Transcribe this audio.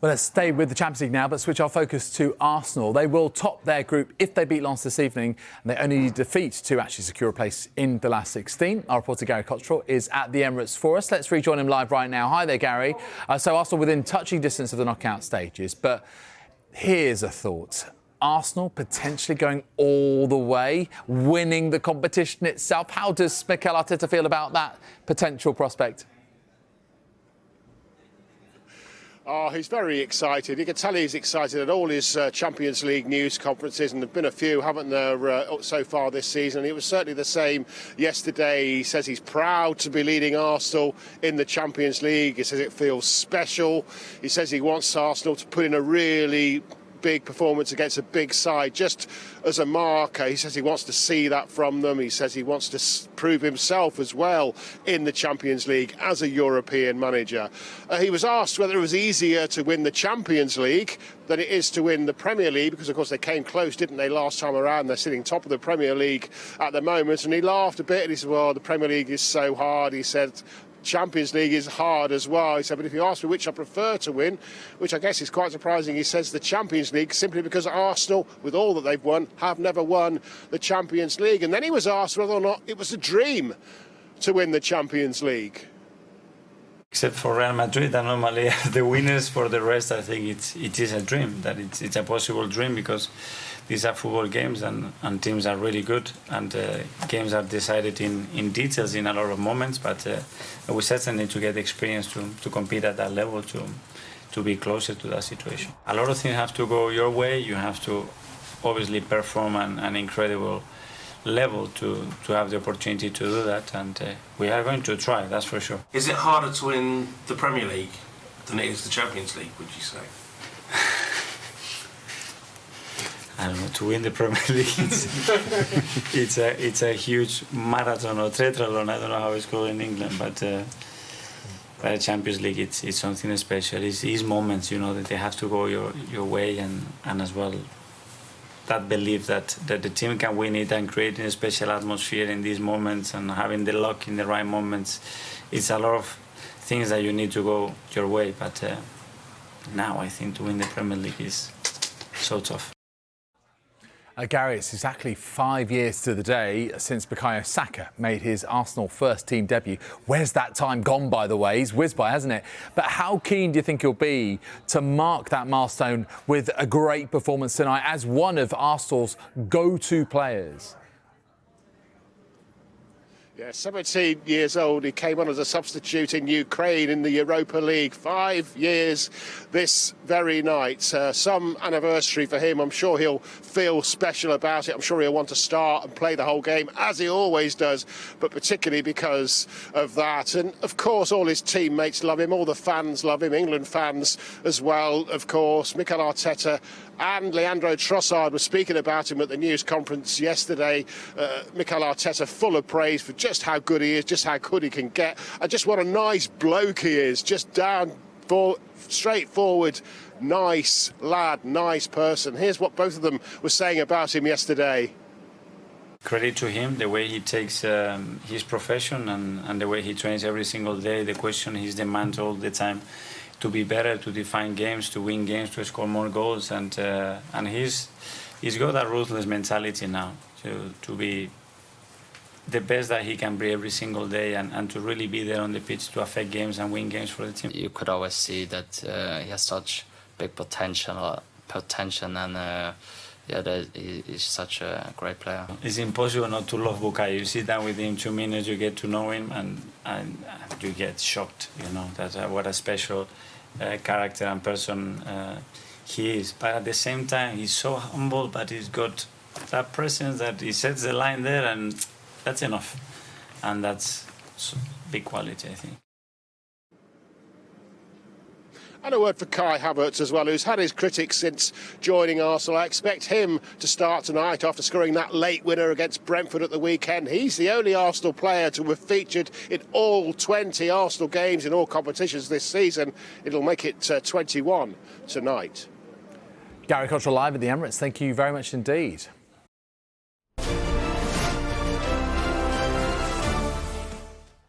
Well, let's stay with the Champions League now, but switch our focus to Arsenal. They will top their group if they beat Lens this evening, and they only need defeat to actually secure a place in the last 16. Our reporter Gary Cottrell is at the Emirates for us. Let's rejoin him live right now. Hi there, Gary. So Arsenal within touching distance of the knockout stages, but here's a thought. Arsenal potentially going all the way, winning the competition itself. How does Mikel Arteta feel about that potential prospect? Oh, he's very excited. You can tell he's excited at all his Champions League news conferences, and there have been a few, haven't there, so far this season. And it was certainly the same yesterday. He says he's proud to be leading Arsenal in the Champions League. He says it feels special. He says he wants Arsenal to put in a really big performance against a big side, just as a marker. He says he wants to see that from them. He says he wants to prove himself as well in the Champions League as a European manager. He was asked whether it was easier to win the Champions League than it is to win the Premier League, because of course they came close, didn't they, last time around? They're sitting top of the Premier League at the moment, and he laughed a bit and he said, well, the Premier League is so hard. He said Champions League is hard as well. He said, but if you ask me which I prefer to win, which I guess is quite surprising, he says the Champions League, simply because Arsenal, with all that they've won, have never won the Champions League. And then he was asked whether or not it was a dream to win the Champions League. Except for Real Madrid, that normally are the winners. For the rest, I think it is a dream, that it's a possible dream, because these are football games and teams are really good, and games are decided in details in a lot of moments, but we certainly need to get experience to compete at that level, to be closer to that situation. A lot of things have to go your way. You have to obviously perform an incredible level to have the opportunity to do that, and we are going to try, that's for sure. Is it harder to win the Premier League than it is the Champions League, would you say? I don't know, to win the Premier League, it's a huge marathon or triathlon, I don't know how it's called in England, but the Champions League, it's something special. It's these moments, you know, that they have to go your way, and as well that belief that the team can win it, and creating a special atmosphere in these moments and having the luck in the right moments. It's a lot of things that you need to go your way, but now I think to win the Premier League is so tough. Gary, it's exactly 5 years to the day since Bukayo Saka made his Arsenal first-team debut. Where's that time gone, by the way? He's whizzed by, hasn't it? But how keen do you think he'll be to mark that milestone with a great performance tonight as one of Arsenal's go-to players? Yeah, 17 years old. He came on as a substitute in Ukraine in the Europa League. 5 years this very night. Some anniversary for him. I'm sure he'll feel special about it. I'm sure he'll want to start and play the whole game, as he always does, but particularly because of that. And, of course, all his teammates love him. All the fans love him. England fans as well, of course. Mikel Arteta and Leandro Trossard were speaking about him at the news conference yesterday. Mikel Arteta full of praise for just how good he is, just how good he can get, and just what a nice bloke he is, just straightforward, nice lad, nice person. Here's what both of them were saying about him yesterday. Credit to him, the way he takes his profession and the way he trains every single day, the question he demands all the time to be better, to define games, to win games, to score more goals, and he's got that ruthless mentality now to be the best that he can be every single day, and to really be there on the pitch to affect games and win games for the team. You could always see that he has such big potential, and yeah, that he's such a great player. It's impossible not to love Bukayo. You sit down with him 2 minutes, you get to know him, and you get shocked. You know that what a special character and person he is. But at the same time, he's so humble, but he's got that presence that he sets the line there, and that's enough. And that's big quality, I think. And a word for Kai Havertz as well, who's had his critics since joining Arsenal. I expect him to start tonight after scoring that late winner against Brentford at the weekend. He's the only Arsenal player to have featured in all 20 Arsenal games in all competitions this season. It'll make it 21 tonight. Gary Cottrell live at the Emirates. Thank you very much indeed.